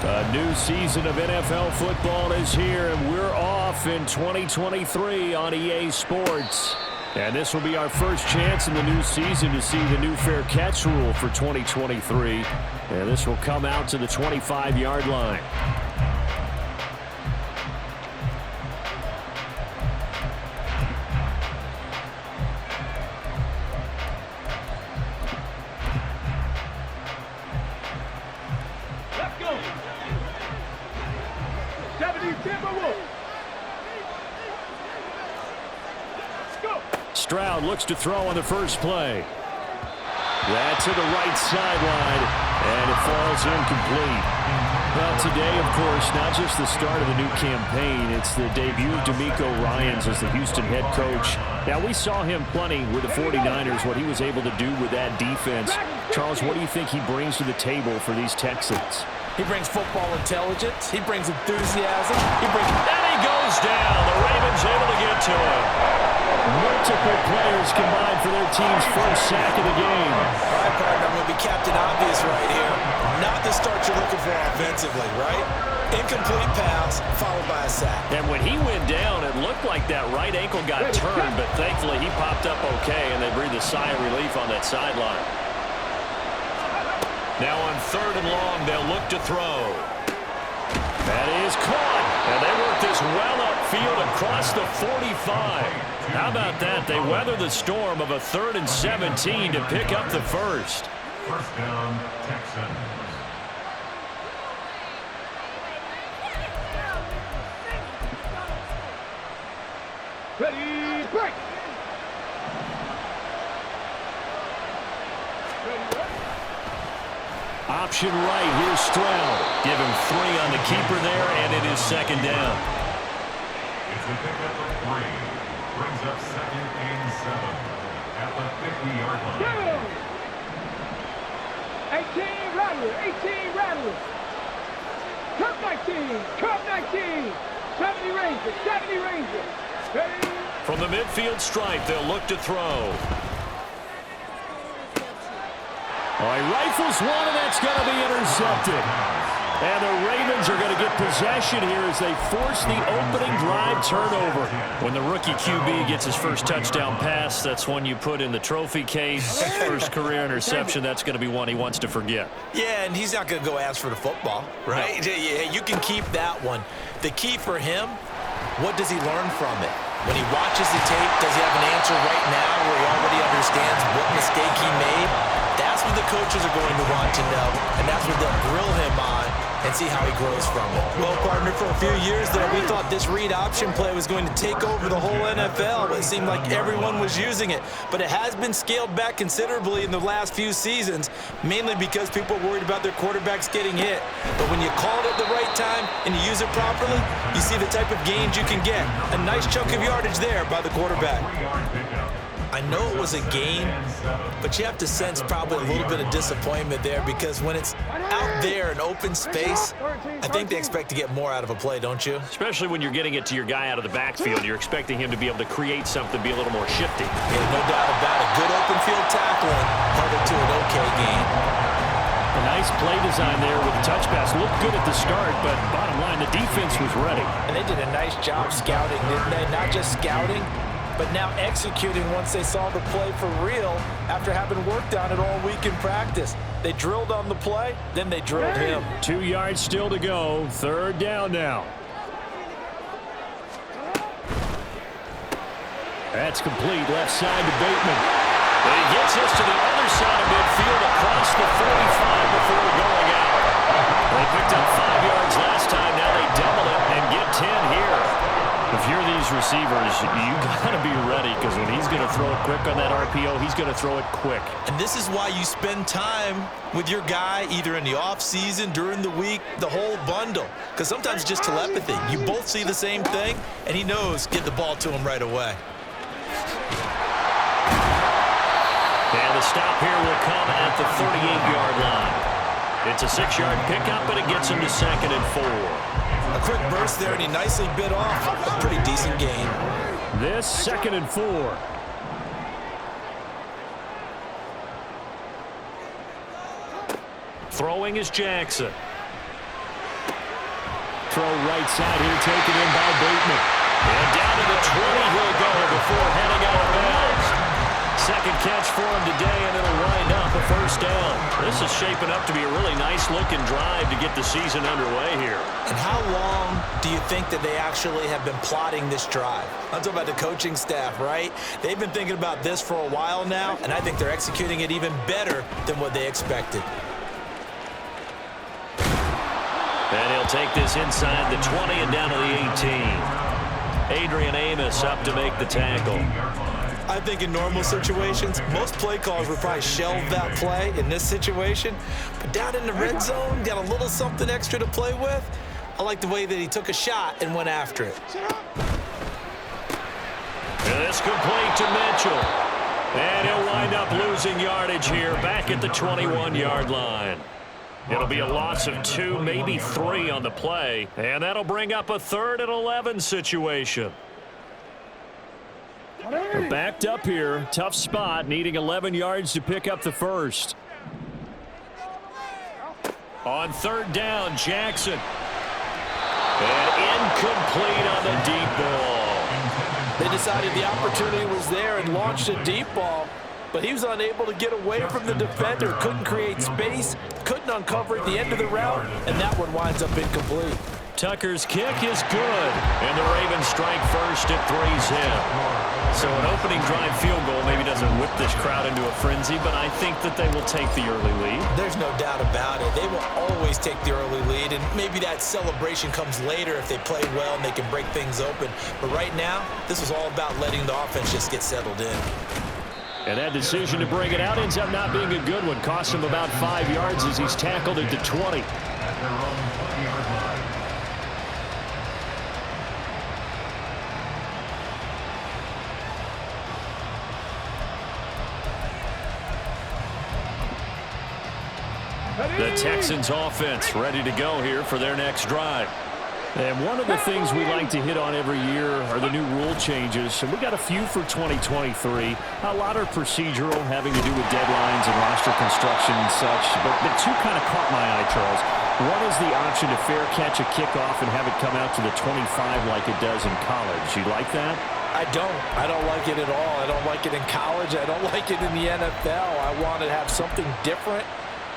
A new season of NFL football is here, and we're off in 2023 on EA Sports. And this will be our first chance in the new season to see the new fair catch rule for 2023. And this will come out to the 25-yard line. Stroud looks to throw on the first play. That's to the right sideline, and it falls incomplete. Well, today, of course, not just the start of the new campaign, it's the debut of DeMeco Ryans as the Houston head coach. Now, we saw him plenty with the 49ers, what he was able to do with that defense. Charles, what do you think he brings to the table for these Texans? He brings football intelligence. He brings enthusiasm. And he goes down. The Ravens able to get to him. Multiple players combined for their team's first sack of the game. All right, partner, I'm going to be Captain Obvious right here. Not the start you're looking for offensively, right? Incomplete pass followed by a sack. And when he went down, it looked like that right ankle got turned, but thankfully he popped up okay, and they breathed a sigh of relief on that sideline. Now on 3rd and long, they'll look to throw. That is caught. And they work this well upfield across the 45. How about that? They weather the storm of a 3rd and 17 to pick up the first. First down, Texans. Ready, break. Option right, here's Stroud. Give him 3 on the keeper there, and it is 2nd down. It's a pickup of 3. Brings up 2nd and 7 at the 50-yard line. 18 Rattlers. Curve 19. 70 Rangers. Ready. From the midfield stripe, they'll look to throw. All right, rifles one, and that's going to be intercepted. And the Ravens are going to get possession here as they force the opening drive turnover. When the rookie QB gets his first touchdown pass, that's one you put in the trophy case. First career interception, that's going to be one he wants to forget. Yeah, and he's not going to go ask for the football, right? No. Yeah, you can keep that one. The key for him, what does he learn from it? When he watches the tape, does he have an answer right now where he already understands what mistake he made? That's what the coaches are going to want to know, and that's what they'll grill him on and see how he grows from it. Well, partner, for a few years there, we thought this read option play was going to take over the whole NFL. It seemed like everyone was using it, but it has been scaled back considerably in the last few seasons, mainly because people are worried about their quarterbacks getting hit. But when you call it at the right time and you use it properly, you see the type of gains you can get. A nice chunk of yardage there by the quarterback. I know it was a game, but you have to sense probably a little bit of disappointment there because when it's out there in open space, I think they expect to get more out of a play, don't you? Especially when you're getting it to your guy out of the backfield. You're expecting him to be able to create something, be a little more shifty. Yeah, no doubt about it. Good open field tackling held it to an okay game. A nice play design there with the touch pass. Looked good at the start, but bottom line, the defense was ready. And they did a nice job scouting, didn't they? Not just scouting, but now executing once they saw the play for real after having worked on it all week in practice. They drilled on the play, then they drilled him. 2 yards still to go. 3rd down now. That's complete. Left side to Bateman. And he gets us to the other side of midfield across the 45 before going out. They picked up 5 yards last time. Now they double it and get 10 here. If you're these receivers, you got to be ready because when he's going to throw it quick on that RPO, he's going to throw it quick. And this is why you spend time with your guy either in the offseason, during the week, the whole bundle. Because sometimes it's just telepathy. You both see the same thing, and he knows get the ball to him right away. And the stop here will come at the 38-yard line. It's a 6-yard pickup, but it gets him to 2nd and 4. A quick burst there, and he nicely bit off a pretty decent gain. This 2nd and 4. Throwing is Jackson. Throw right side here, taken in by Bateman. And down to the 20 he'll go before heading out of bounds. Second catch for him today, and it'll wind up a first down. This is shaping up to be a really nice-looking drive to get the season underway here. And how long do you think that they actually have been plotting this drive? I'm talking about the coaching staff, right? They've been thinking about this for a while now, and I think they're executing it even better than what they expected. And he'll take this inside the 20 and down to the 18. Adrian Amos up to make the tackle. I think in normal situations, most play callers would probably shelve that play in this situation. But down in the red zone, got a little something extra to play with. I like the way that he took a shot and went after it. And this complete to Mitchell. And he'll wind up losing yardage here back at the 21-yard line. It'll be a loss of 2, maybe 3 on the play. And that'll bring up a 3rd and 11 situation. They're backed up here. Tough spot, needing 11 yards to pick up the first. On 3rd down, Jackson. And incomplete on the deep ball. They decided the opportunity was there and launched a deep ball, but he was unable to get away from the defender, couldn't create space, couldn't uncover at the end of the route, and that one winds up incomplete. Tucker's kick is good, and the Ravens strike first at 3-zip. So an opening drive field goal maybe doesn't whip this crowd into a frenzy, but I think that they will take the early lead. There's no doubt about it. They will always take the early lead, and maybe that celebration comes later if they play well and they can break things open. But right now, this is all about letting the offense just get settled in. And that decision to bring it out ends up not being a good one. Costs him about 5 yards as he's tackled at the 20. At their own 20-yard line. The Texans offense ready to go here for their next drive. And one of the things we like to hit on every year are the new rule changes. And we got a few for 2023. A lot are procedural, having to do with deadlines and roster construction and such. But two kind of caught my eye, Charles. One is the option to fair catch a kickoff and have it come out to the 25 like it does in college. You like that? I don't like it at all. I don't like it in college. I don't like it in the NFL. I want to have something different.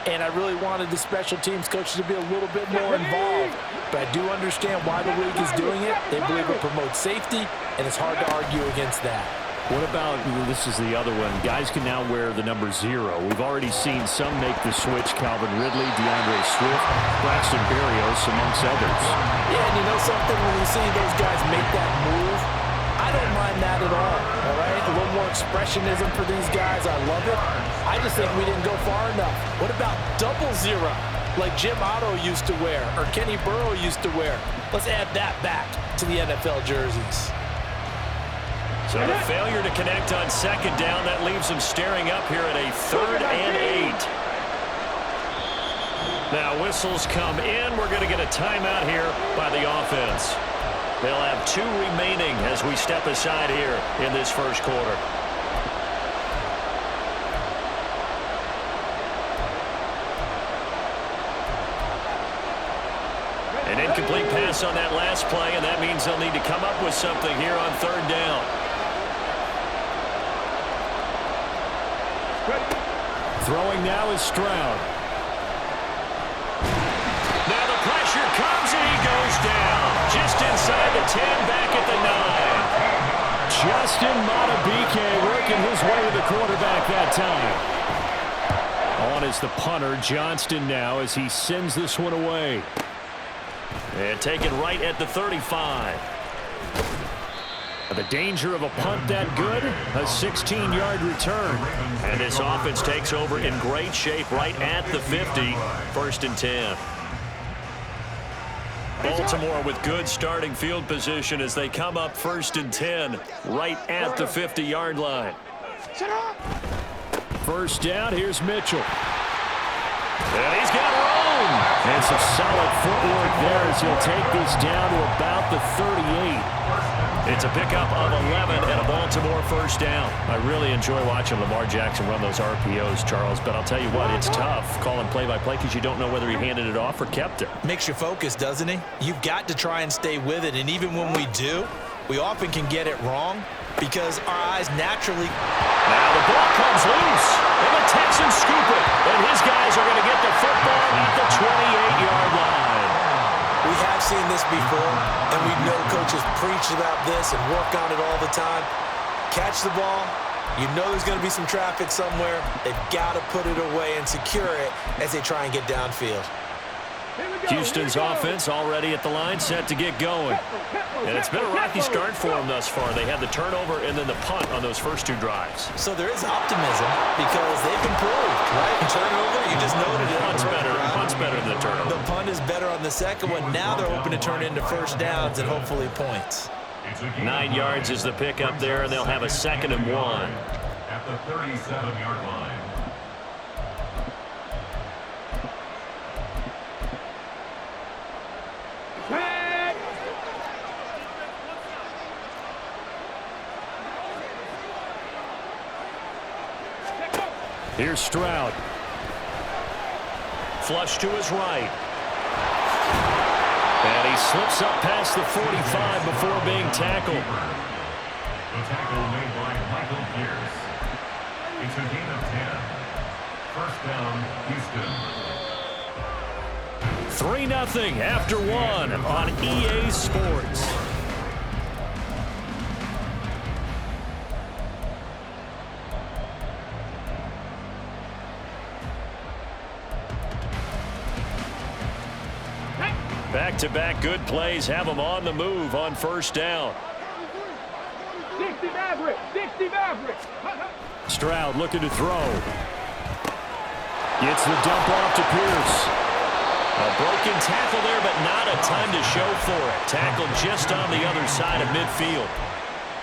And I really wanted the special teams coaches to be a little bit more involved. But I do understand why the league is doing it. They believe it promotes safety, and it's hard to argue against that. What about, this is the other one, guys can now wear the number 0. We've already seen some make the switch, Calvin Ridley, DeAndre Swift, Braxton Berrios, amongst others. Yeah, and you know something, when you see those guys make that move, I don't mind that at all right? A little more expressionism for these guys. I love it. I just think we didn't go far enough. What about 00, like Jim Otto used to wear or Kenny Burrow used to wear? Let's add that back to the NFL jerseys. So the failure to connect on 2nd down, that leaves them staring up here at a 3rd and 8. Now whistles come in. We're going to get a timeout here by the offense. They'll have 2 remaining as we step aside here in this first quarter. An incomplete pass on that last play, and that means they'll need to come up with something here on 3rd down. Throwing now is Stroud. Now the pressure comes, and he goes down. Just inside the 10, back at the 9. Justin Madubuike working his way to the quarterback that time. On is the punter, Johnston, now as he sends this one away. And taken right at the 35. The danger of a punt that good, a 16-yard return. And this offense takes over in great shape right at the 50, 1st and 10. Baltimore with good starting field position as they come up 1st and 10 right at the 50-yard line. 1st down, here's Mitchell. And he's got room. And some solid footwork there as he'll take this down to about the 38. It's a pickup of 11 and a Baltimore first down. I really enjoy watching Lamar Jackson run those RPOs, Charles, but I'll tell you what, it's tough calling play-by-play because you don't know whether he handed it off or kept it. Makes you focus, doesn't he? You've got to try and stay with it, and even when we do, we often can get it wrong because our eyes naturally... Now the ball comes loose, and the Texans scoop it, and his guys are going to get the football at the 28-yard line. We have seen this before, and we know coaches preach about this and work on it all the time. Catch the ball. You know there's going to be some traffic somewhere. They've got to put it away and secure it as they try and get downfield. Houston's offense already at the line, set to get going. And it's been a rocky start for them thus far. They had the turnover and then the punt on those first two drives. So there is optimism because they've improved, right? Turnover, you just noted it. Punt's better than the turnover. The punt is better on the second one. Now they're hoping to turn into first downs and hopefully points. 9 yards is the pickup there, and they'll have a 2nd and 1. At the 37-yard line. Here's Stroud. Flush to his right. And he slips up past the 45 before being tackled. The tackle made by Michael Pierce. It's a gain of 10. First down, Houston. 3-0 after 1 on EA Sports. Back-to-back good plays have them on the move on first down. 60 Maverick, 60 Maverick. Stroud looking to throw. Gets the dump off to Pierce. A broken tackle there, but not a ton to show for it. Tackled just on the other side of midfield.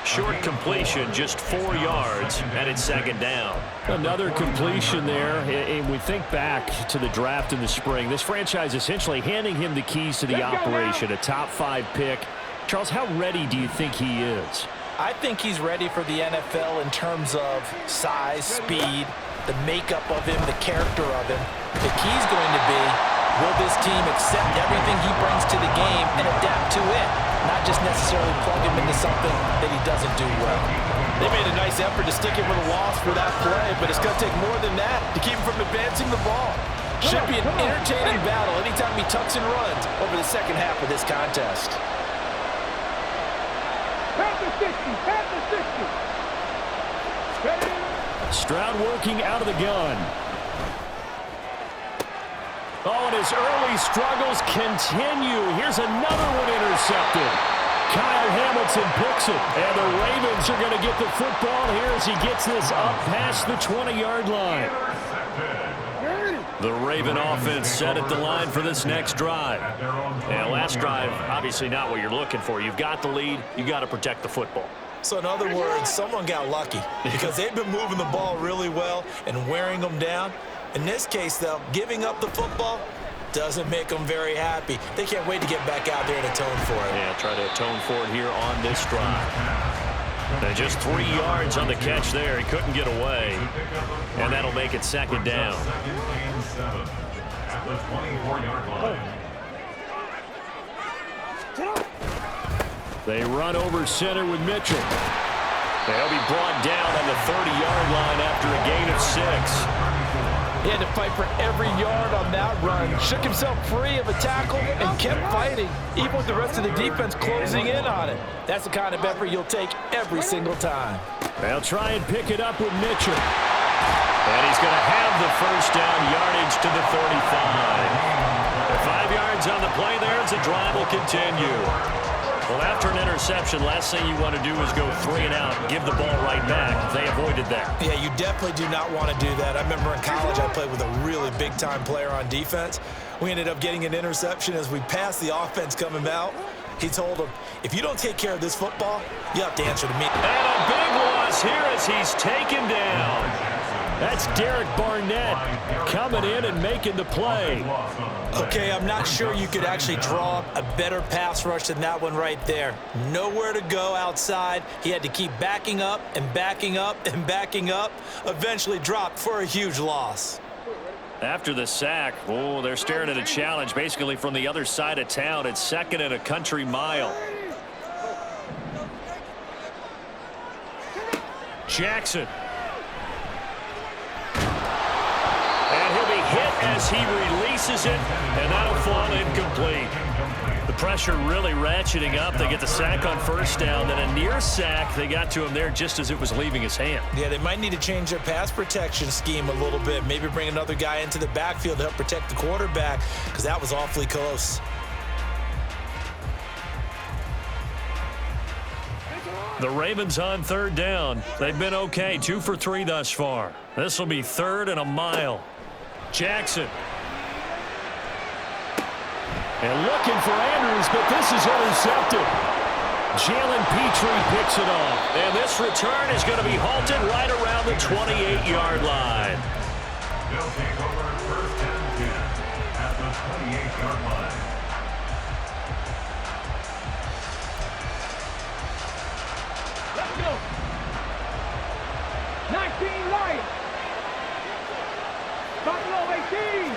Short completion, just 4 yards, and it's 2nd down. Another completion there, and we think back to the draft in the spring. This franchise essentially handing him the keys to the operation, a top 5 pick. Charles, how ready do you think he is? I think he's ready for the NFL in terms of size, speed, the makeup of him, the character of him. The key's going to be, will this team accept everything he brings to the game and adapt to it? Not just necessarily plug him into something that he doesn't do well. They made a nice effort to stick him with a loss for that play, but it's going to take more than that to keep him from advancing the ball. Should be an entertaining battle anytime he tucks and runs over the second half of this contest. Panther 60, Panther 60. Stroud working out of the gun. Oh, and his early struggles continue. Here's another one intercepted. Kyle Hamilton picks it, and the Ravens are going to get the football here as he gets this up past the 20-yard line. The Raven offense set at the line for this next drive. And last drive, obviously not what you're looking for. You've got the lead. You've got to protect the football. So in other words, someone got lucky because they've been moving the ball really well and wearing them down. In this case, though, giving up the football doesn't make them very happy. They can't wait to get back out there and atone for it. Yeah, try to atone for it here on this drive. And just 3 yards on the catch there. He couldn't get away. And that'll make it 2nd down. At the 24-yard line. They run over center with Mitchell. They'll be brought down on the 30-yard line after a gain of 6. He had to fight for every yard on that run. Shook himself free of a tackle and kept fighting, even with the rest of the defense closing in on it. That's the kind of effort you'll take every single time. They'll try and pick it up with Mitchell. And he's going to have the first down, yardage to the 35. 5 yards on the play there as the drive will continue. Well, after an interception, last thing you want to do is go 3 and out and give the ball right back. They avoided that. Yeah, you definitely do not want to do that. I remember in college I played with a really big-time player on defense. We ended up getting an interception as we passed the offense coming out. He told him, if you don't take care of this football, you have to answer to me. And a big loss here as he's taken down. That's Derek Barnett coming in and making the play. Okay, I'm not sure you could actually draw up a better pass rush than that one right there. Nowhere to go outside. He had to keep backing up and backing up and backing up. Eventually dropped for a huge loss. After the sack, oh, they're staring at a challenge basically from the other side of town. It's second and a country mile. Jackson. And he'll be hit as he releases it, and that'll fall incomplete. The pressure really ratcheting up. They get the sack on first down, then a near sack. They got to him there just as it was leaving his hand. Yeah, they might need to change their pass protection scheme a little bit. Maybe bring another guy into the backfield to help protect the quarterback, because that was awfully close. The Ravens on third down. They've been okay, 2 for 3 thus far. This will be third and a mile. Jackson. And looking for Andrews, but this is intercepted. Jalen Petrie picks it off. And this return is going to be halted right around the 28-yard line. They'll take over first and 10 at the 28-yard line. Let's go. 19 Lions. Buffalo 18.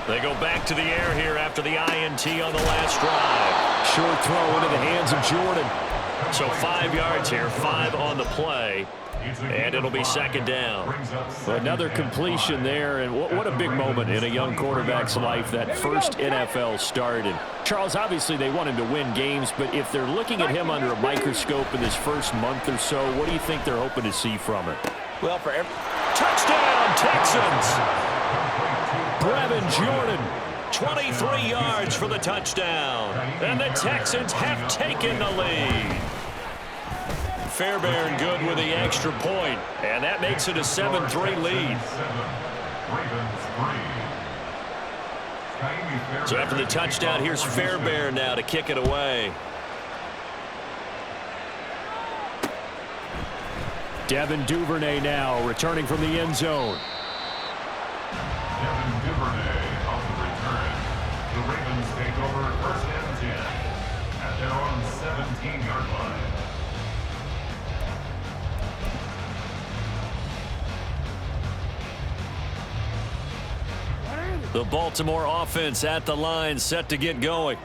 They go back to the air here after the INT on the last drive. Short throw into the hands of Jordan. So 5 yards here, 5 on the play. And it'll be second down. Another completion there, and what a big moment in a young quarterback's life, that first NFL start. And Charles, obviously they want him to win games, but if they're looking at him under a microscope in this first month or so, what do you think they're hoping to see from it? Well, for every Touchdown, Texans! Brevin Jordan, 23 yards for the touchdown. And the Texans have taken the lead. Fairbairn good with the extra point, and that makes it a 7-3 lead. So after the touchdown, here's Fairbairn now to kick it away. Devin Duvernay now returning from the end zone. Devin Duvernay on the return. The Ravens take over first and 10 at their own 17-yard line. The Baltimore offense at the line, set to get going.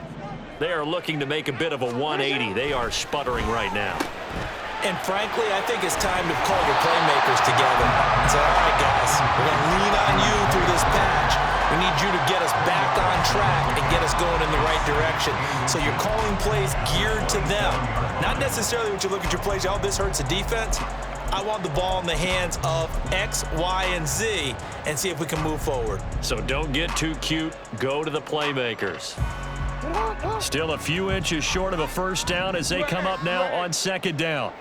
They are looking to make a bit of a 180. They are sputtering right now. And frankly, I think it's time to call your playmakers together and say, all right, guys, we're going to lean on you through this patch. We need you to get us back on track and get us going in the right direction. So you're calling plays geared to them. Not necessarily when you look at your plays, oh, this hurts the defense. I want the ball in the hands of X, Y, and Z and see if we can move forward. So don't get too cute. Go to the playmakers. Still a few inches short of a first down as they come up now on second down.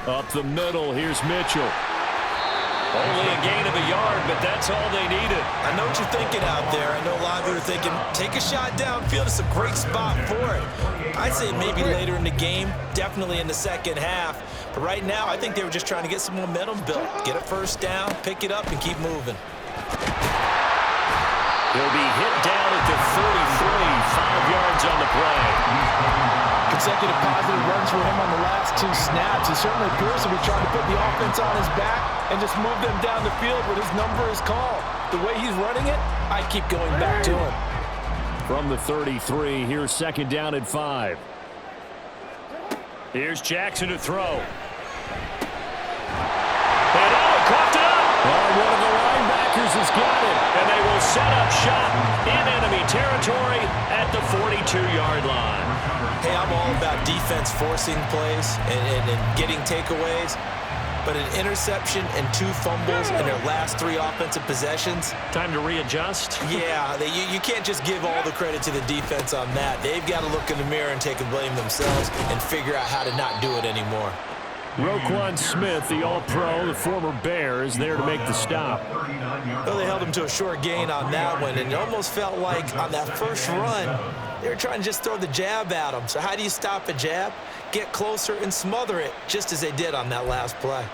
Up the middle, here's Mitchell. Only a gain of a yard, but that's all they needed. I know what you're thinking out there. I know a lot of you are thinking, take a shot downfield. It's a great spot for it. I'd say maybe later in the game, definitely in the second half. But right now, I think they were just trying to get some momentum built. Get a first down, pick it up, and keep moving. He'll be hit down at the 33, 5 yards on the play. Consecutive positive runs for him on the last 2 snaps. He certainly appears to be trying to put the offense on his back and just move them down the field when his number is called. The way he's running it, I keep going back to him. From the 33, here's second down at 5. Here's Jackson to throw. And coughed it up. One of the linebackers has got it. And they will set up shop in enemy territory at the 42-yard line. Hey, I'm all about defense forcing plays and getting takeaways. But an interception and 2 fumbles in their last 3 offensive possessions. Time to readjust? Yeah, you can't just give all the credit to the defense on that. They've got to look in the mirror and take a blame themselves and figure out how to not do it anymore. Roquan Smith, the All-Pro, the former Bear, is there to make the stop. Well, they held him to a short gain on that one, and it almost felt like on that first run, They were trying to just throw the jab at him. So how do you stop a jab? Get closer and smother it, just as they did on that last play.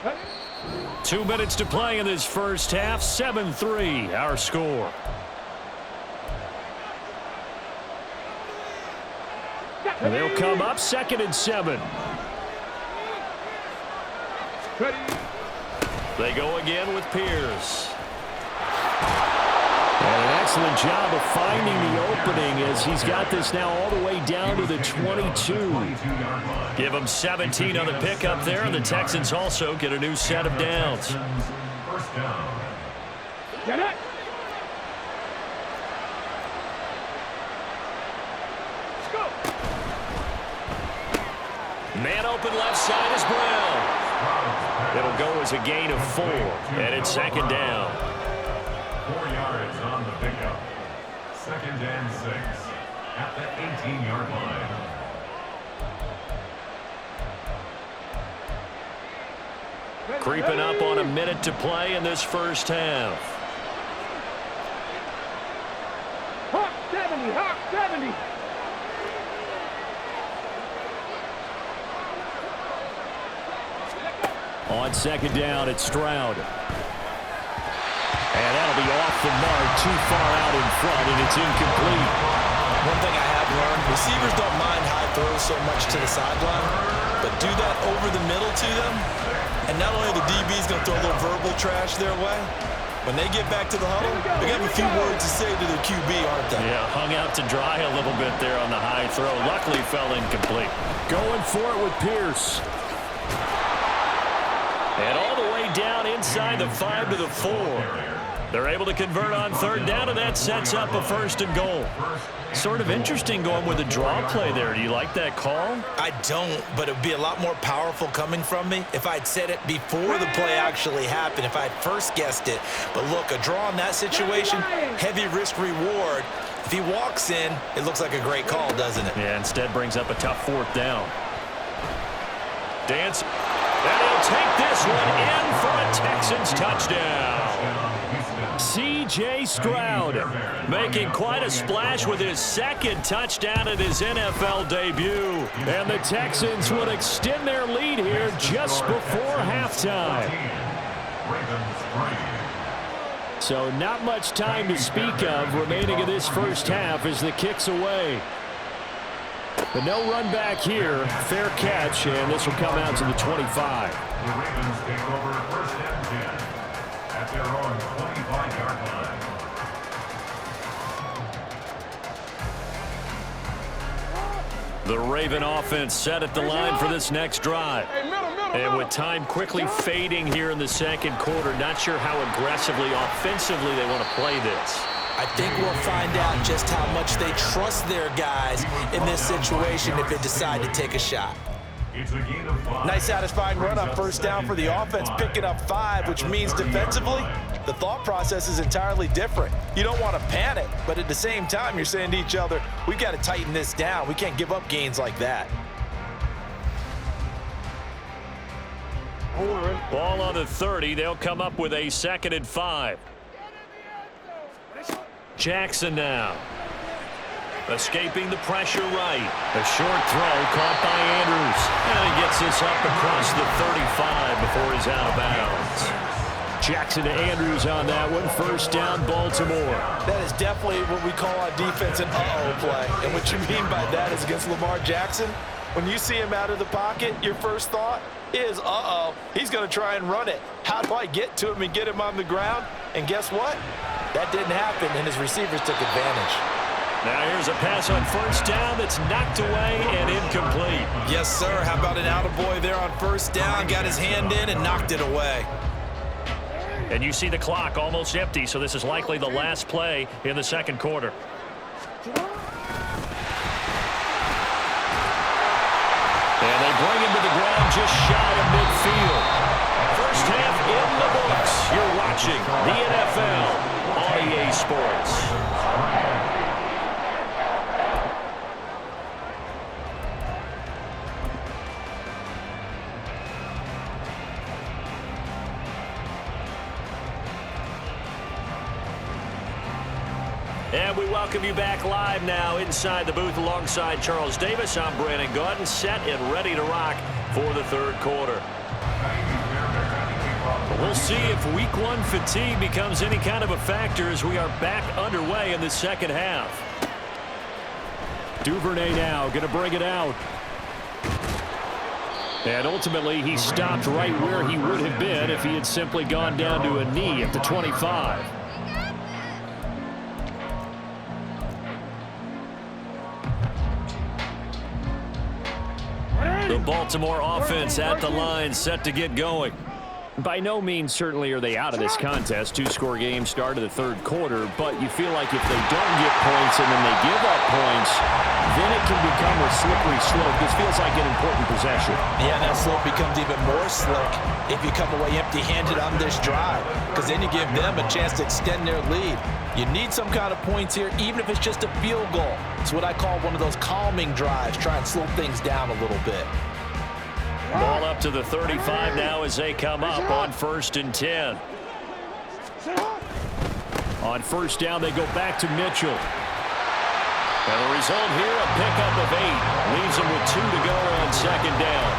Ready? 2 minutes to play in this first half. 7-3, our score. And they'll come up 2nd and 7. Ready? They go again with Pierce. And an excellent job of finding the opening as he's got this now all the way down to the 22. Give him 17 on the pickup there, and the Texans also get a new set of downs. First down. Get it! Let's go! Man open left side is Brown. It'll go as a gain of 4, and it's 2nd down. 4 yards on the pickup. 2nd and 6 at the 18-yard line. Creeping up on a minute to play in this first half. Hawk 70! Hawk 70! On 2nd down, it's Stroud. And that'll be off the mark, too far out in front, and it's incomplete. One thing I have learned, receivers don't mind high throws so much to the sideline, but do that over the middle to them, and not only are the DBs going to throw a little verbal trash their way, when they get back to the huddle, they have a few words to say to their QB, aren't they? Yeah, hung out to dry a little bit there on the high throw. Luckily fell incomplete. Going for it with Pierce. And all the way down inside the 5 to the 4. They're able to convert on 3rd down, and that sets up a 1st and goal. Sort of interesting going with a draw play there. Do you like that call? I don't, but it would be a lot more powerful coming from me if I'd said it before the play actually happened, if I had first guessed it. But look, a draw in that situation, heavy risk reward. If he walks in, it looks like a great call, doesn't it? Yeah, instead brings up a tough 4th down. Dance. And he'll take this one in for a Texans touchdown. C.J. Stroud making quite a splash with his 2nd touchdown in his NFL debut. And the Texans will extend their lead here just before halftime. So not much time to speak of remaining in this first half as the kick's away. But no run back here. Fair catch, and this will come out to the 25. The Ravens take over 1st and 10 at their own 25-yard line. The Raven offense set at the line for this next drive. And with time quickly fading here in the 2nd quarter, not sure how aggressively, offensively they want to play this. I think we'll find out just how much they trust their guys in this situation if they decide to take a shot. It's a gain of 5. Nice satisfying run on 1st down for the offense, picking up 5, which means defensively, the thought process is entirely different. You don't want to panic, but at the same time, you're saying to each other, we've got to tighten this down. We can't give up gains like that. Ball on the 30. They'll come up with a 2nd and 5. Jackson now. Escaping the pressure right. A short throw caught by Andrews. And he gets this up across the 35 before he's out of bounds. Jackson to Andrews on that one. 1st down, Baltimore. That is definitely what we call on defense an uh-oh play. And what you mean by that is against Lamar Jackson, when you see him out of the pocket, your first thought is, uh-oh, he's going to try and run it. How do I get to him and get him on the ground? And guess what? That didn't happen, and his receivers took advantage. Now here's a pass on 1st down that's knocked away and incomplete. Yes, sir. How about an attaboy there on 1st down? Got his hand in and knocked it away. And you see the clock almost empty, so this is likely the last play in the 2nd quarter. And they bring him to the ground just shy of midfield. First half in the books. You're watching the NFL on EA Sports. And we welcome you back live now inside the booth alongside Charles Davis. I'm Brandon Gaudin, set and ready to rock for the third quarter. We'll see if week one fatigue becomes any kind of a factor as we are back underway in the second half. Duvernay now going to bring it out. And ultimately, he stopped right where he would have been if he had simply gone down to a knee at the 25. The Baltimore offense at the line, set to get going. By no means certainly are they out of this contest. Two-score game start of the third quarter, but you feel like if they don't get points and then they give up points, then it can become a slippery slope. This feels like an important possession. Yeah, that slope becomes even more slick if you come away empty-handed on this drive, because then you give them a chance to extend their lead. You need some kind of points here, even if it's just a field goal. It's what I call one of those calming drives. Try and slow things down a little bit. Ball up to the 35 now as they come up on 1st and 10. On first down, they go back to Mitchell. And the result here, a pickup of 8. Leaves them with 2 to go on second down.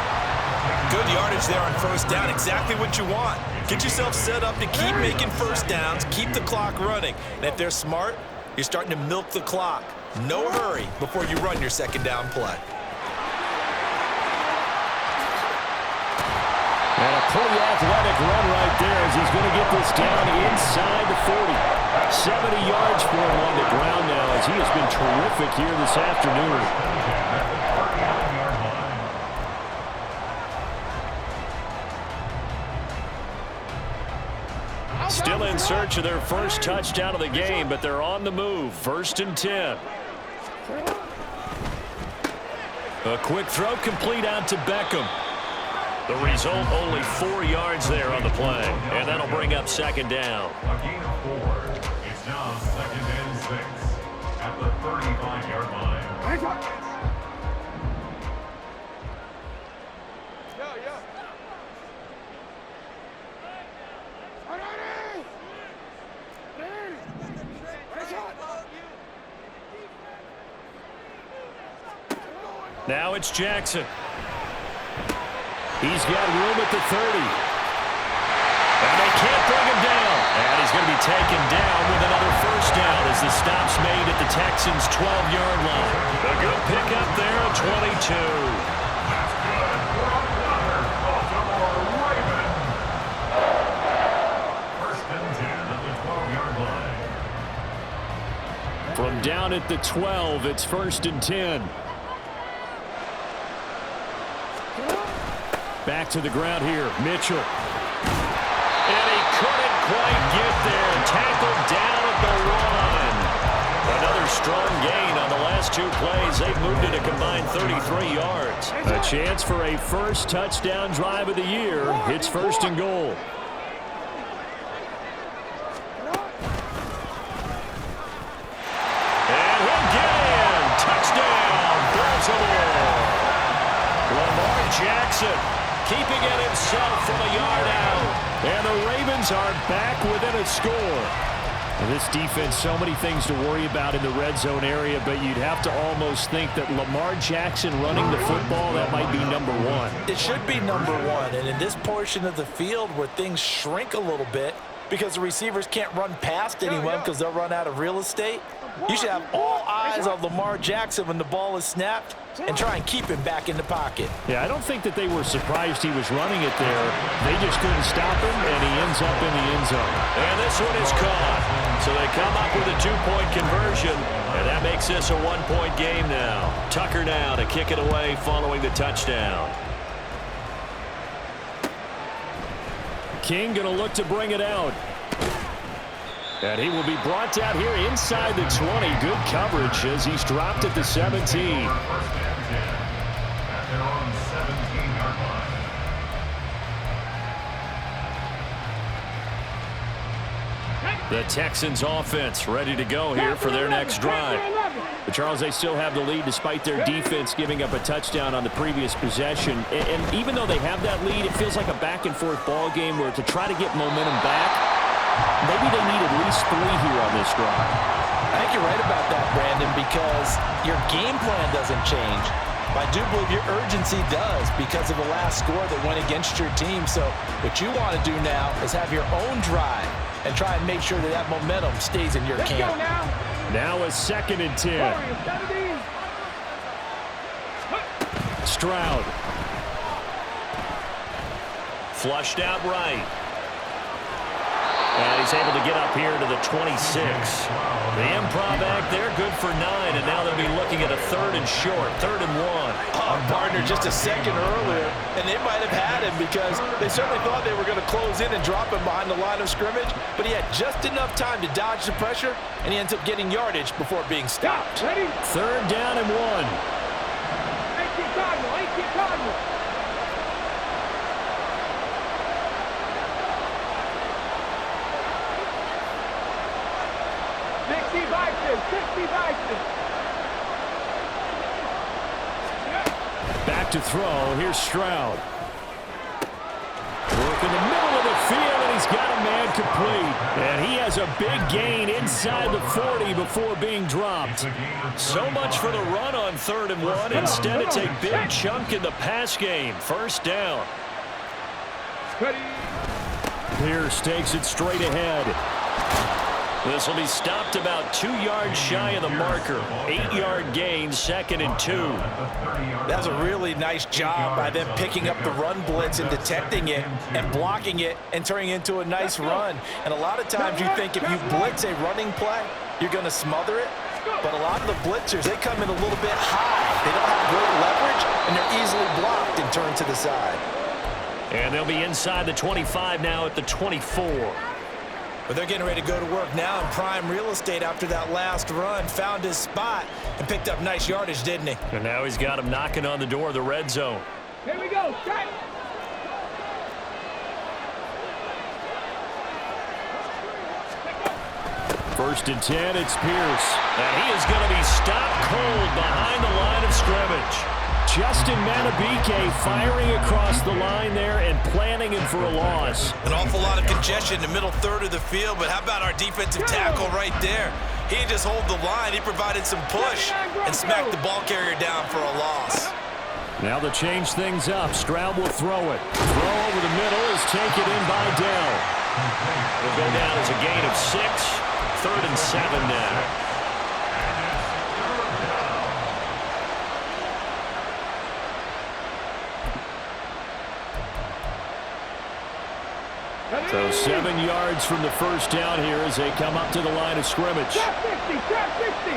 Good yardage there on first down. Exactly what you want. Get yourself set up to keep making first downs, keep the clock running. And if they're smart, you're starting to milk the clock. No hurry before you run your second down play. And a pretty athletic run right there as he's going to get this down inside the 40. 70 yards for him on the ground now as he has been terrific here this afternoon. Still in search of their first touchdown of the game, but they're on the move. 1st and 10. A quick throw complete out to Beckham. The result, only 4 yards there on the play. And that'll bring up second down. A gain of 4. It's now 2nd and 6 at the 35-yard line. Now it's Jackson. He's got room at the 30. And they can't bring him down. And he's going to be taken down with another first down as the stop's made at the Texans' 12-yard line. A good pickup there at 22. That's good for another Baltimore Raven. 1st and 10 at the 12-yard line. From down at the 12, it's 1st and 10. Back to the ground here, Mitchell. And he couldn't quite get there. Tackled down at the 1. Another strong gain on the last 2 plays. They've moved it a combined 33 yards. A chance for a first touchdown drive of the year. It's 1st and goal. And he'll get in. Touchdown, Baltimore. Lamar Jackson keeping it himself from a yard out. And the Ravens are back within a score. And this defense, so many things to worry about in the red zone area, but you'd have to almost think that Lamar Jackson running the football, that might be number 1. It should be number 1. And in this portion of the field where things shrink a little bit because the receivers can't run past anyone because they'll run out of real estate, you should have all eyes on Lamar Jackson when the ball is snapped and try and keep him back in the pocket. Yeah, I don't think that they were surprised he was running it there. They just couldn't stop him, and he ends up in the end zone. And this one is caught. So they come up with a 2-point conversion, and that makes this a 1-point game now. Tucker now to kick it away following the touchdown. King going to look to bring it out. And he will be brought down here inside the 20. Good coverage as he's dropped at the 17. 1st and 10 at their own 17-yard line. The Texans offense ready to go here for their next drive. But Charles, they still have the lead despite their defense giving up a touchdown on the previous possession. And even though they have that lead, it feels like a back-and-forth ball game where to try to get momentum back, maybe they need at least 3 here on this drive. I think you're right about that, Brandon, because your game plan doesn't change. But I do believe your urgency does because of the last score that went against your team. So what you want to do now is have your own drive and try and make sure that that momentum stays in your camp. Go now. Now a 2nd and 10. Stroud. Flushed out right. And he's able to get up here to the 26. The improv act there, good for 9, and now they'll be looking at a 3rd and short, 3rd and 1. Oh, partner, just a second earlier, and they might have had him because they certainly thought they were going to close in and drop him behind the line of scrimmage, but he had just enough time to dodge the pressure, and he ends up getting yardage before being stopped. Ready? 3rd down and 1. 18 Cardinal, 18 Cardinal. Back to throw. Here's Stroud. Work in the middle of the field, and he's got a man complete. And he has a big gain inside the 40 before being dropped. So much for the run on 3rd and 1. Instead, it's a big chunk in the pass game. 1st down. Pierce takes it straight ahead. This will be stopped about 2 yards shy of the marker. 8-yard gain, 2nd and 2. That's a really nice job by them picking up the run blitz and detecting it and blocking it and turning it into a nice run. And a lot of times you think if you blitz a running play, you're going to smother it. But a lot of the blitzers, they come in a little bit high. They don't have great leverage, and they're easily blocked and turned to the side. And they'll be inside the 25 now at the 24. But they're getting ready to go to work now in prime real estate after that last run. Found his spot and picked up nice yardage, didn't he? And now he's got him knocking on the door of the red zone. Here we go. Strike. First and 10, it's Pierce. And he is going to be stopped cold behind the line of scrimmage. Justin Manabike firing across the line there and planting him for a loss. An awful lot of congestion in the middle third of the field, but how about our defensive tackle right there? He didn't just hold the line, he provided some push and smacked the ball carrier down for a loss. Now to change things up, Stroud will throw it. Throw over the middle is taken in by Dell. It'll go down as a gain of 6, 3rd and 7 now. So 7 yards from the first down here as they come up to the line of scrimmage. Trap 60, trap 60.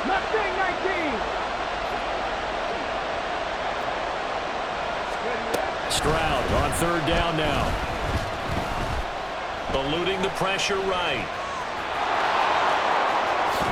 Mustang 19. Stroud on 3rd down now. Eluding the pressure right.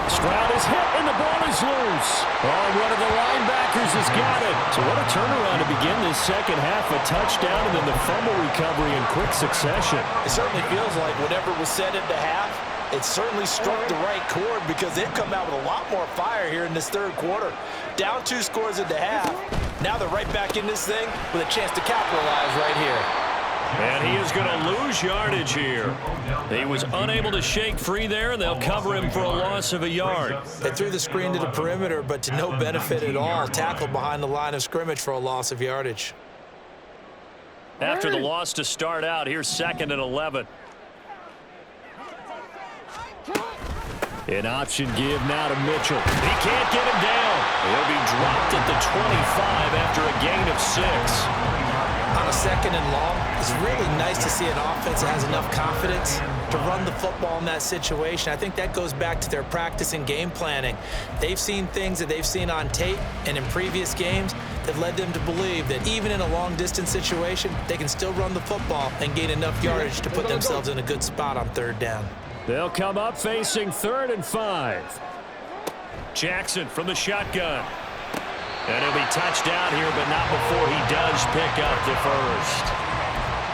Stroud is hit and the ball is loose. Oh, one of the linebackers has got it. So what a turnaround to begin this second half. A touchdown and then the fumble recovery in quick succession. It certainly feels like whatever was said at the half, it certainly struck the right chord because they've come out with a lot more fire here in this 3rd quarter. Down 2 scores at the half. Now they're right back in this thing with a chance to capitalize right here. And he is going to lose yardage here. He was unable to shake free there, and they'll cover him for a loss of a yard. They threw the screen to the perimeter, but to no benefit at all. Tackled behind the line of scrimmage for a loss of yardage. After the loss to start out, here's 2nd and 11. An option give now to Mitchell. He can't get him down. He'll be dropped at the 25 after a gain of 6. On a 2nd and long, it's really nice to see an offense that has enough confidence to run the football in that situation. I think that goes back to their practice and game planning. They've seen things that they've seen on tape and in previous games that led them to believe that even in a long-distance situation, they can still run the football and gain enough yardage to put themselves in a good spot on 3rd down. They'll come up facing 3rd and 5. Jackson from the shotgun. And he'll be touched down here, but not before he does pick up the first.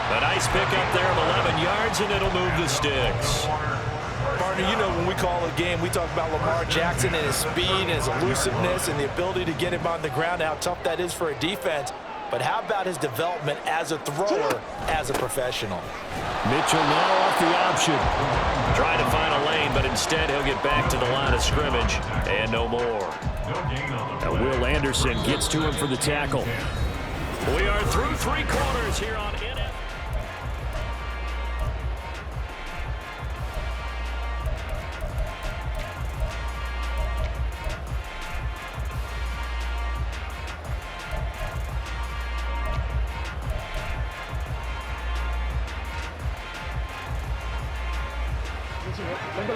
A nice pickup there of 11 yards, and it'll move the sticks. Partner, you know when we call a game, we talk about Lamar Jackson and his speed and his elusiveness and the ability to get him on the ground, how tough that is for a defense. but how about his development as a thrower, as a professional? Mitchell now off the option. Trying to find a lane, but instead he'll get back to the line of scrimmage and no more. Now Will Anderson gets to him for the tackle. We are through 3 quarters here on NFL.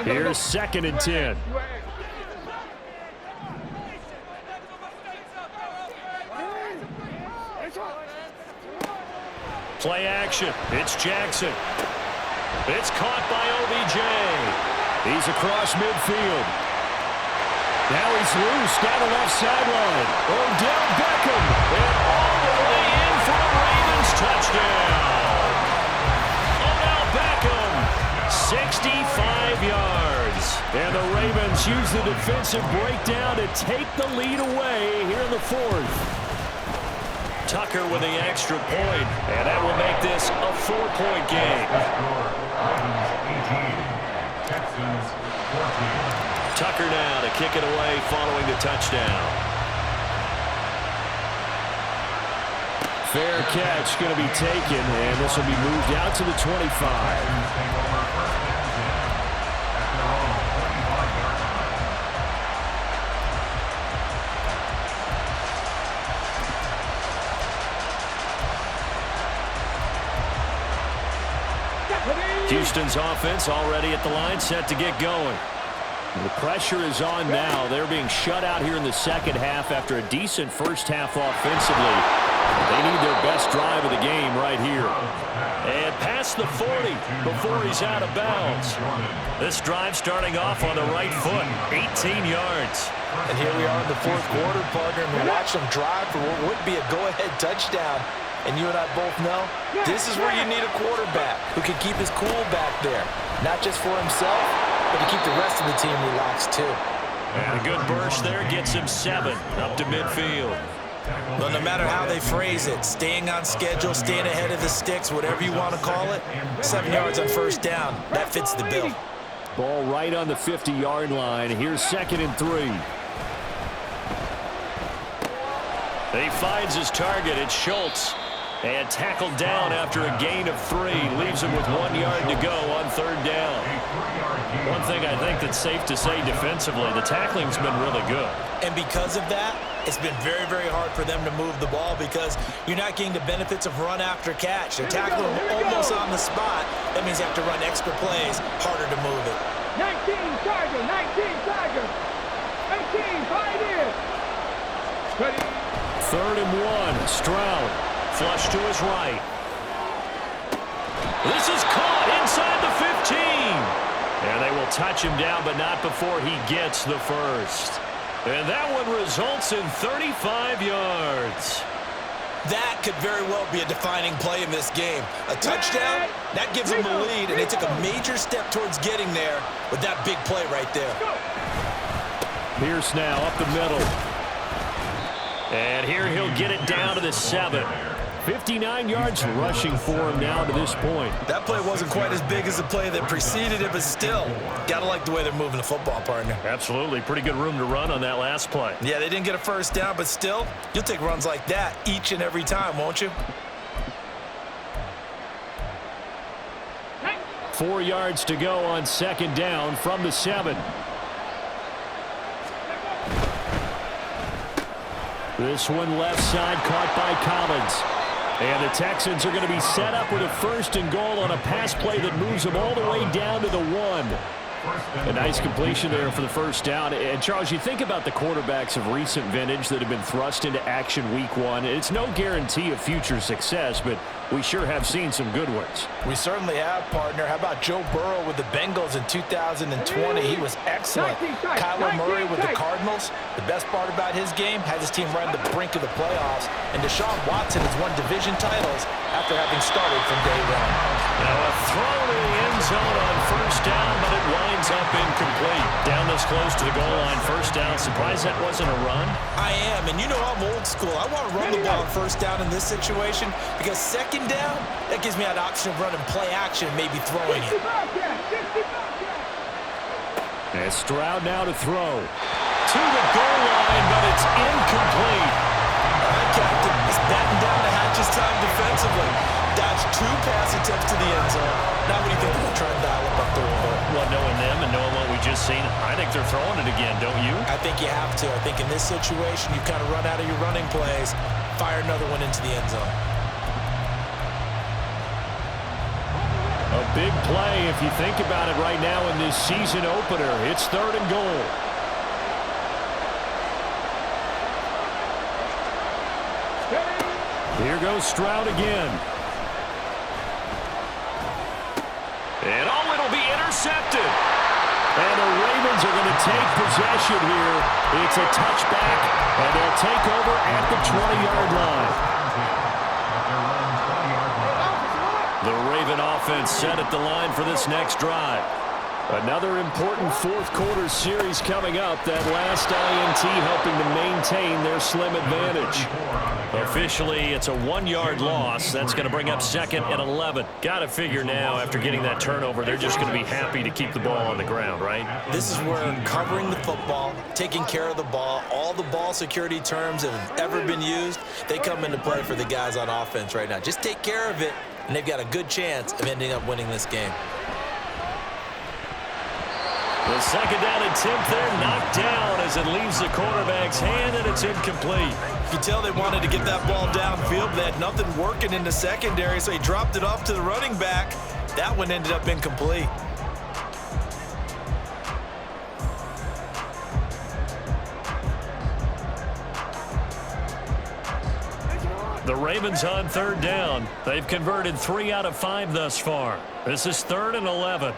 Here's 2nd and 10. Play action. It's Jackson. It's caught by OBJ. He's across midfield. Now he's loose down the left sideline. Odell Beckham. And all the way in for a Ravens touchdown. Odell Beckham, 65 yards. And the Ravens use the defensive breakdown to take the lead away here in the 4th. Tucker with the extra point, and that will make this a 4-point game. Tucker now to kick it away following the touchdown. Fair catch going to be taken, and this will be moved out to the 25. Houston's offense already at the line, set to get going. The pressure is on now. They're being shut out here in the second half after a decent first half offensively. They need their best drive of the game right here. And past the 40 before he's out of bounds. This drive starting off on the right foot, 18 yards. And here we are in the 4th quarter, partner, and we watch them drive for what would be a go-ahead touchdown. And you and I both know this is where you need a quarterback who can keep his cool back there. Not just for himself, but to keep the rest of the team relaxed too. And a good burst there gets him 7 up to midfield. But no matter how they phrase it, staying on schedule, staying ahead of the sticks, whatever you want to call it, 7 yards on first down, that fits the bill. Ball right on the 50-yard line. Here's 2nd and 3. He finds his target. It's Schultz. And tackled down after a gain of 3. Leaves him with 1 yard to go on 3rd down. One thing I think that's safe to say defensively, the tackling's been really good. And because of that, it's been very, very hard for them to move the ball because you're not getting the benefits of run after catch. They're tackling them almost on the spot. That means they have to run extra plays, harder to move it. 19 Tiger, 19 Tiger, 18 Pioneers. 3rd and 1, Stroud. Flush to his right. This is caught inside the 15. And they will touch him down, but not before he gets the first. And that one results in 35 yards. That could very well be a defining play in this game. A touchdown, that gives them the lead, and they took a major step towards getting there with that big play right there. Pierce now up the middle. And here he'll get it down to the 7. 59 yards rushing for him now to this point. That play wasn't quite as big as the play that preceded it, but still, got to like the way they're moving the football, partner. Absolutely. Pretty good room to run on that last play. Yeah, they didn't get a first down, but still, you'll take runs like that each and every time, won't you? 4 yards to go on 2nd down from the 7. This one left side caught by Collins. And the Texans are going to be set up with a 1st and goal on a pass play that moves them all the way down to the 1. A nice completion there for the first down. And, Charles, you think about the quarterbacks of recent vintage that have been thrust into action week 1. It's no guarantee of future success, but we sure have seen some good ones. We certainly have, partner. How about Joe Burrow with the Bengals in 2020? He was excellent. Kyler Murray with the Cardinals. The best part about his game, had his team right on the brink of the playoffs. And Deshaun Watson has won division titles after having started from day one. Now a throw to the end zone on first down, but it winds up incomplete. Down this close to the goal line, first down. Surprised that wasn't a run? I am, and you know I'm old school. I want to run the ball on first down in this situation because second down, that gives me an option of running play action, maybe throwing it. And Stroud now to throw. To the goal line, but it's incomplete. All right, Captain, it's batting down the hatches time defensively. Dodged 2 pass attempts to the end zone. Now what do you think they're going to try and dial up third and goal? Well, knowing them and knowing what we just seen, I think they're throwing it again, don't you? I think you have to. I think in this situation, you kind of run out of your running plays, fire another one into the end zone. A big play if you think about it right now in this season opener. It's third and goal. Here goes Stroud again. And oh, it'll be intercepted. And the Ravens are going to take possession here. It's a touchback, and they'll take over at the 20-yard line. The Raven offense set at the line for this next drive. Another important fourth-quarter series coming up. That last INT helping to maintain their slim advantage. Officially, it's a 1-yard loss. That's going to bring up second and 11. Got to figure now, after getting that turnover, they're just going to be happy to keep the ball on the ground, right? This is where covering the football, taking care of the ball, all the ball security terms that have ever been used, they come into play for the guys on offense right now. Just take care of it, and they've got a good chance of ending up winning this game. The second down attempt there knocked down as it leaves the quarterback's hand, and it's incomplete. You can tell they wanted to get that ball downfield, but they had nothing working in the secondary, so he dropped it off to the running back. That one ended up incomplete. The Ravens on third down. They've converted 3 out of 5 thus far. This is third and 11.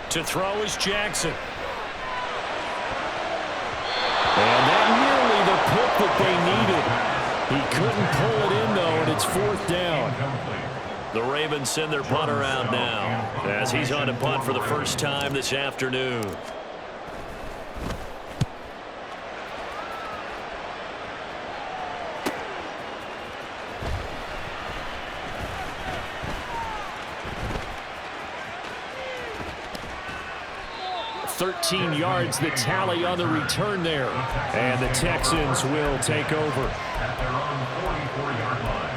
To throw is Jackson. And that nearly the pick that they needed. He couldn't pull it in, though, and it's fourth down. The Ravens send their punter out now as he's on to punt for the first time this afternoon. .13 yards the tally on the return there. And the Texans will take over. At their own 44-yard line.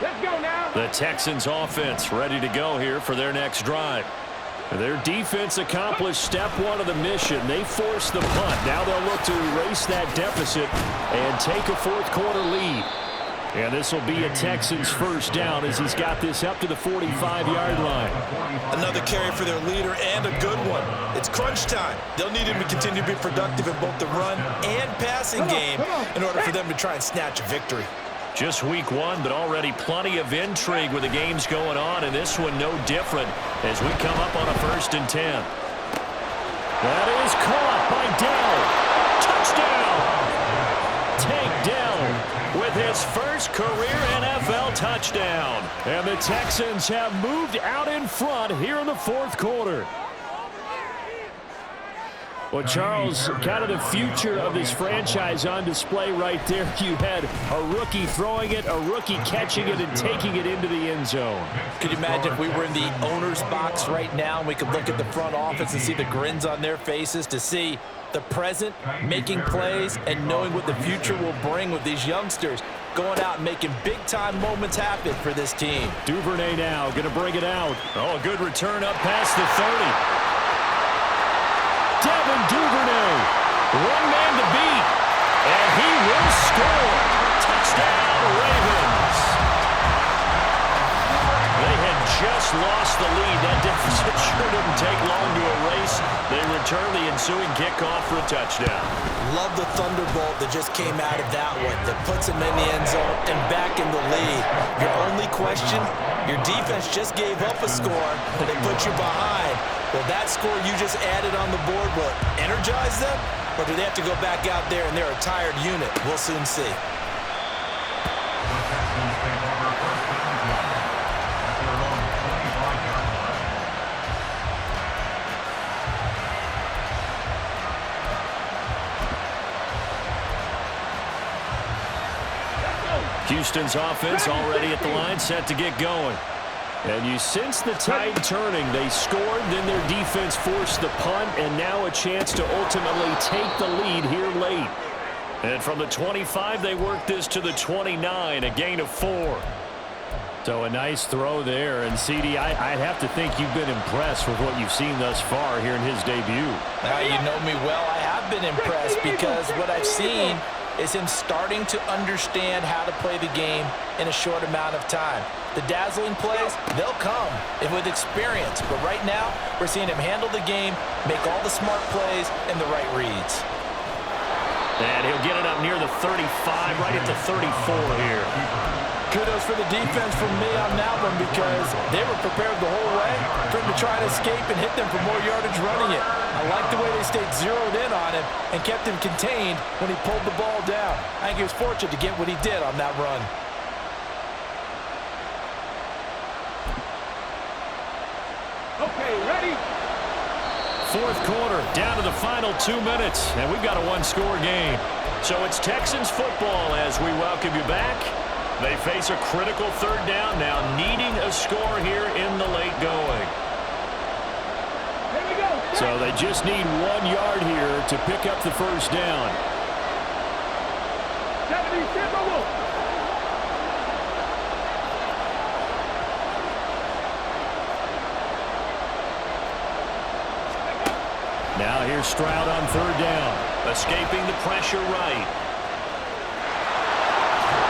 Let's go now. The Texans offense ready to go here for their next drive. Their defense accomplished step 1 of the mission. They forced the punt. Now they'll look to erase that deficit and take a fourth-quarter lead. And this will be a Texans first down as he's got this up to the 45-yard line. Another carry for their leader and a good one. It's crunch time. They'll need him to continue to be productive in both the run and passing game in order for them to try and snatch a victory. Just week 1, but already plenty of intrigue with the games going on, and this one no different as we come up on a 1st and 10. That is caught by Dell. Touchdown! Take Dell with his first career NFL touchdown. And the Texans have moved out in front here in the fourth quarter. Well, Charles, kind of the future of this franchise on display right there. You had a rookie throwing it, a rookie catching it, and taking it into the end zone. Could you imagine if we were in the owner's box right now and we could look at the front office and see the grins on their faces, to see the present making plays and knowing what the future will bring with these youngsters going out and making big-time moments happen for this team. Duvernay now going to bring it out. Oh, a good return up past the 30. Devin Duvernay, one man to beat, and he will score. Touchdown, Ravens. They had just lost the lead. That deficit sure didn't take long to erase. They return the ensuing kickoff for a touchdown. Love the thunderbolt that just came out of that one that puts him in the end zone and back in the lead. Your only question, Your defense just gave up a score, and they put you behind. Well, that score you just added on the board, will it energize them? Or do they have to go back out there and they're a tired unit? We'll soon see. Houston's offense already at the line, set to get going. And you sense the tide turning. They scored, then their defense forced the punt, and now a chance to ultimately take the lead here late. And from the 25, they work this to the 29, a gain of 4. So a nice throw there. And, CD, I'd have to think you've been impressed with what you've seen thus far here in his debut. Now, you know me well. I have been impressed because what I've seen is him starting to understand how to play the game in a short amount of time. The dazzling plays, they'll come with experience. But right now, we're seeing him handle the game, make all the smart plays, and the right reads. And he'll get it up near the 35, right at the 34 here. Kudos for the defense from me on that one because they were prepared the whole way for him to try to escape and hit them for more yardage running it. I like the way they stayed zeroed in on him and kept him contained when he pulled the ball down. I think he was fortunate to get what he did on that run. Okay, ready? Fourth quarter, down to the final 2 minutes, and we've got a one-score game. So it's Texans football as we welcome you back. They face a critical third down now, needing a score here in the late going. Here we go. So they just need 1 yard here to pick up the first down. 70, Timberwolves. Now here's Stroud on third down, escaping the pressure right.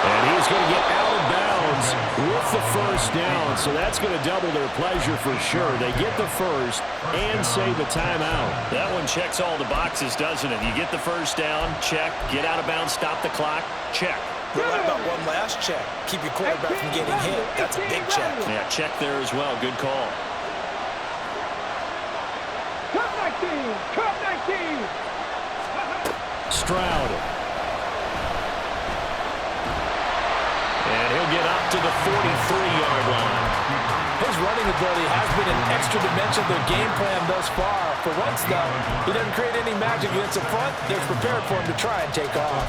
And he's going to get out of bounds with the first down, so that's going to double their pleasure for sure. They get the first and save a timeout. That one checks all the boxes, doesn't it? You get the first down, check. Get out of bounds, stop the clock, check. What about one last check? Keep your quarterback from getting hit. That's a big check. Yeah, check there as well. Good call. Cut 19. Cut 19. Stroud. And he'll get up to the 43-yard line. His running ability has been an extra dimension of their game plan thus far. For once, though, he doesn't create any magic against the front. They're prepared for him to try and take off.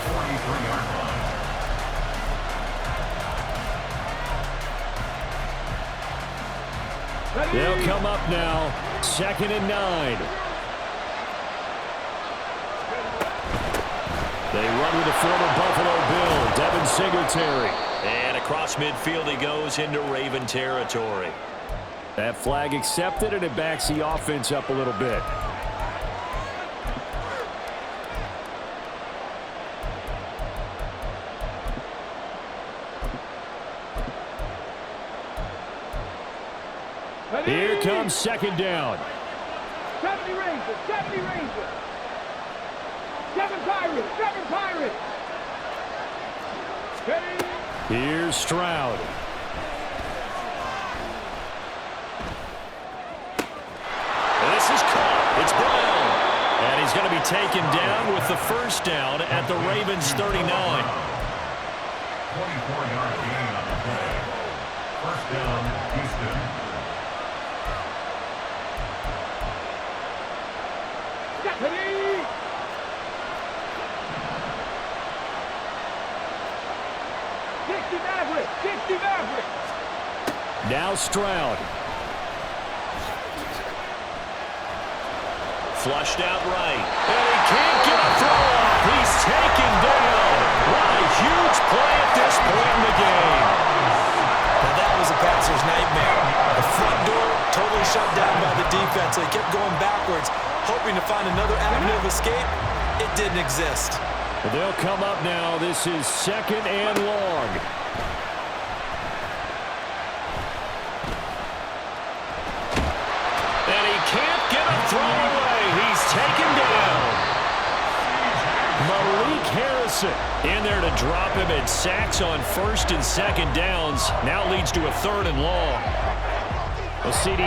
They'll come up now, 2nd and 9. They run with the former Buffalo Bill, Devin Singletary. And across midfield he goes into Raven territory. That flag accepted, and it backs the offense up a little bit. Here comes 2nd down. 70 Rangers. 70 Rangers. 7 Pirates. 7 Pirates. Ready? Here's Stroud. This is caught. It's Brown. And he's going to be taken down with the first down at the Ravens 39. 24-yard gain on the play. First down, Houston. Ready? Now Stroud. Flushed out right. And he can't get a throw off. He's taken down. What a huge play at this point in the game. Now that was a passer's nightmare. The front door totally shut down by the defense. They kept going backwards, hoping to find another avenue of escape. It didn't exist. They'll come up now. This is 2nd and long. And he can't get a throw away. He's taken down. Malik Harris Wilson in there to drop him, and sacks on first and second downs. Now leads to a 3rd and long. A CD